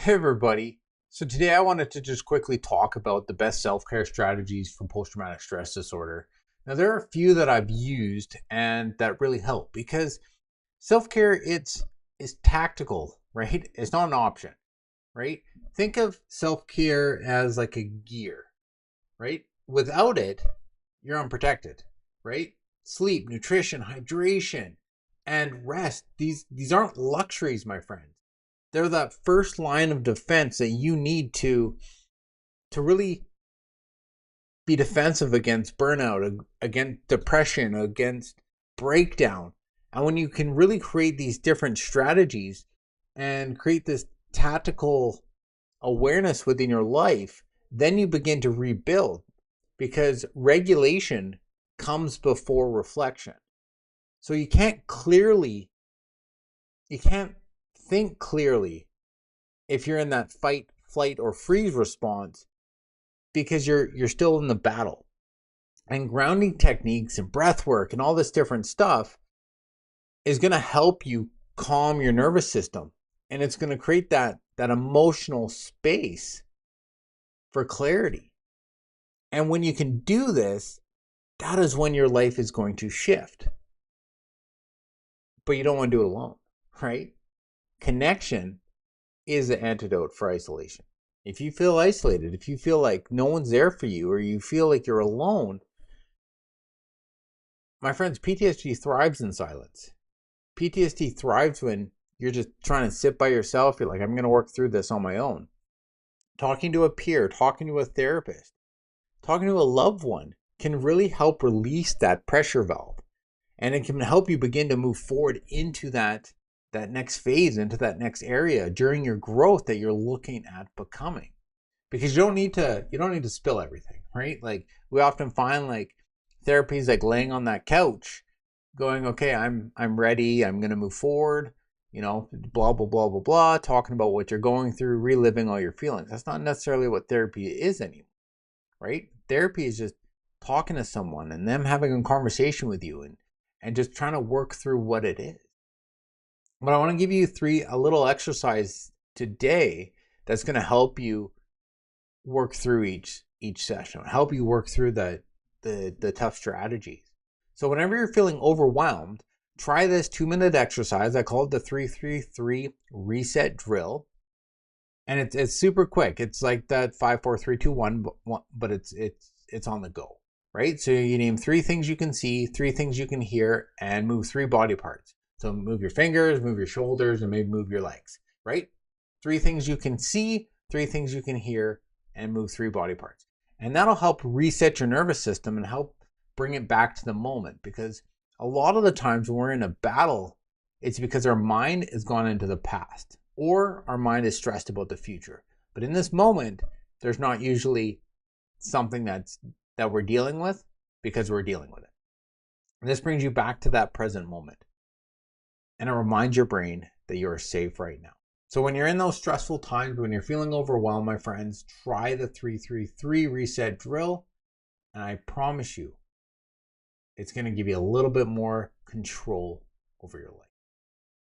Hey everybody. So today I wanted to just quickly talk about the best self-care strategies for post-traumatic stress disorder. Now there are a few that I've used and that really help because self-care is tactical, right? It's not an option, right? Think of self-care as like a gear, right? Without it, you're unprotected, right? Sleep, nutrition, hydration, and rest. These aren't luxuries, my friends. They're that first line of defense that you need to really be defensive against burnout, against depression, against breakdown. And when you can really create these different strategies and create this tactical awareness within your life, then you begin to rebuild because regulation comes before reflection. So you can't think clearly if you're in that fight, flight, or freeze response because you're still in the battle. And grounding techniques and breath work and all this different stuff is going to help you calm your nervous system, and it's going to create that emotional space for clarity. And when you can do this, that is when your life is going to shift. But you don't want to do it alone, right? Connection is the antidote for isolation. If you feel isolated, if you feel like no one's there for you, or you feel like you're alone, my friends, PTSD thrives in silence. PTSD thrives when you're just trying to sit by yourself. You're like, I'm going to work through this on my own. Talking to a peer, talking to a therapist, talking to a loved one can really help release that pressure valve. And it can help you begin to move forward into that next phase, into that next area during your growth that you're looking at becoming. Because you don't need to spill everything, right? Like we often find like therapy is like laying on that couch going, okay, I'm ready, I'm gonna move forward, blah blah blah blah blah, talking about what you're going through, reliving all your feelings. That's not necessarily what therapy is anymore, right? Therapy is just talking to someone and them having a conversation with you and just trying to work through what it is. But I want to give you a little exercise today that's going to help you work through each session, help you work through the tough strategies. So whenever you're feeling overwhelmed, try this 2-minute exercise. I call it the 3-3-3 reset drill. And it's super quick. It's like that 5-4-3-2-1, but it's on the go, right? So you name 3 things you can see, 3 things you can hear, and move 3 body parts. So move your fingers, move your shoulders, and maybe move your legs, right? 3 things you can see, 3 things you can hear, and move 3 body parts. And that'll help reset your nervous system and help bring it back to the moment. Because a lot of the times when we're in a battle, it's because our mind has gone into the past or our mind is stressed about the future. But in this moment, there's not usually something that we're dealing with because we're dealing with it. And this brings you back to that present moment. And it reminds your brain that you're safe right now. So when you're in those stressful times, when you're feeling overwhelmed, my friends, try the 3-3-3 reset drill. And I promise you, it's going to give you a little bit more control over your life.